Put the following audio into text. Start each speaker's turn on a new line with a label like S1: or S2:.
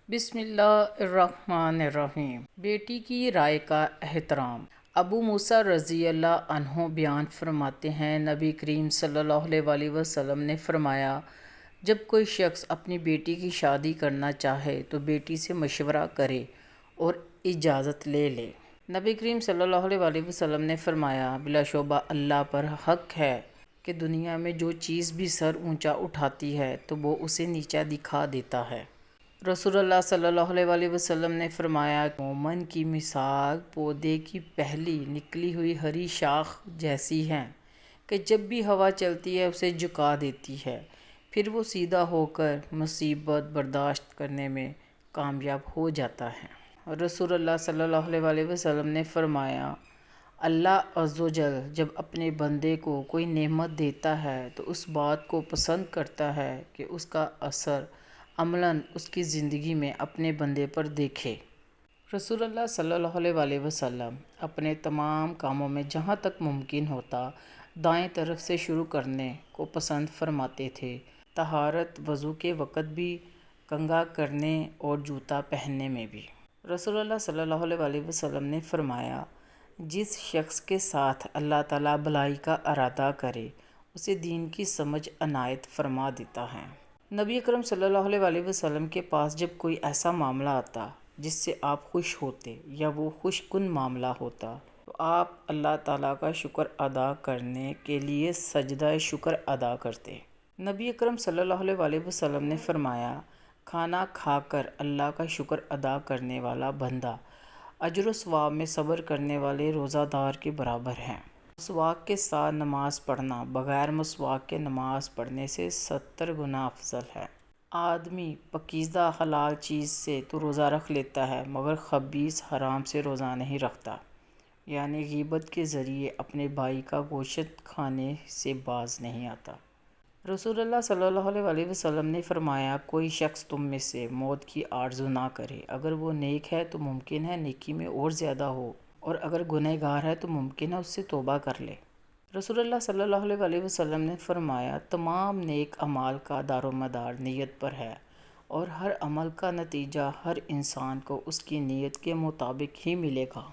S1: بسم اللہ الرحمن الرحیم۔ بیٹی کی رائے کا احترام۔ ابو موسیٰ رضی اللہ عنہ بیان فرماتے ہیں، نبی کریم صلی اللہ علیہ وسلم نے فرمایا، جب کوئی شخص اپنی بیٹی کی شادی کرنا چاہے تو بیٹی سے مشورہ کرے اور اجازت لے لے۔ نبی کریم صلی اللہ علیہ وسلم نے فرمایا، بلا شبہ اللہ پر حق ہے کہ دنیا میں جو چیز بھی سر اونچا اٹھاتی ہے تو وہ اسے نیچا دکھا دیتا ہے۔ رسول اللہ صلی اللہ علیہ وسلم نے فرمایا، مومن کی مثال پودے کی پہلی نکلی ہوئی ہری شاخ جیسی ہے کہ جب بھی ہوا چلتی ہے اسے جھکا دیتی ہے، پھر وہ سیدھا ہو کر مصیبت برداشت کرنے میں کامیاب ہو جاتا ہے۔ رسول اللہ صلی اللہ علیہ وسلم نے فرمایا، اللہ عز و جل جب اپنے بندے کو کوئی نعمت دیتا ہے تو اس بات کو پسند کرتا ہے کہ اس کا اثر عملاً اس کی زندگی میں اپنے بندے پر دیکھے۔ رسول اللہ صلی اللہ علیہ وسلم اپنے تمام کاموں میں جہاں تک ممکن ہوتا دائیں طرف سے شروع کرنے کو پسند فرماتے تھے، طہارت وضو کے وقت بھی، کنگھا کرنے اور جوتا پہننے میں بھی۔ رسول اللہ صلی اللہ علیہ وسلم نے فرمایا، جس شخص کے ساتھ اللہ تعالیٰ بھلائی کا ارادہ کرے اسے دین کی سمجھ عنایت فرما دیتا ہے۔ نبی اکرم صلی اللہ علیہ وسلم کے پاس جب کوئی ایسا معاملہ آتا جس سے آپ خوش ہوتے یا وہ خوش کن معاملہ ہوتا تو آپ اللہ تعالیٰ کا شکر ادا کرنے کے لیے سجدہ شکر ادا کرتے۔ نبی اکرم صلی اللہ علیہ وسلم نے فرمایا، کھانا کھا کر اللہ کا شکر ادا کرنے والا بندہ اجر و ثواب میں صبر کرنے والے روزہ دار کے برابر ہے۔ مسواک کے ساتھ نماز پڑھنا بغیر مسواک کے نماز پڑھنے سے 70 گنا افضل ہے۔ آدمی پاکیزہ حلال چیز سے تو روزہ رکھ لیتا ہے مگر خبیث حرام سے روزہ نہیں رکھتا، یعنی غیبت کے ذریعے اپنے بھائی کا گوشت کھانے سے باز نہیں آتا۔ رسول اللہ صلی اللہ علیہ وسلم نے فرمایا، کوئی شخص تم میں سے موت کی آرزو نہ کرے، اگر وہ نیک ہے تو ممکن ہے نیکی میں اور زیادہ ہو، اور اگر گنہگار ہے تو ممکن ہے اس سے توبہ کر لے۔ رسول اللہ صلی اللہ علیہ وسلم نے فرمایا، تمام نیک اعمال کا دار و مدار نیت پر ہے اور ہر عمل کا نتیجہ ہر انسان کو اس کی نیت کے مطابق ہی ملے گا۔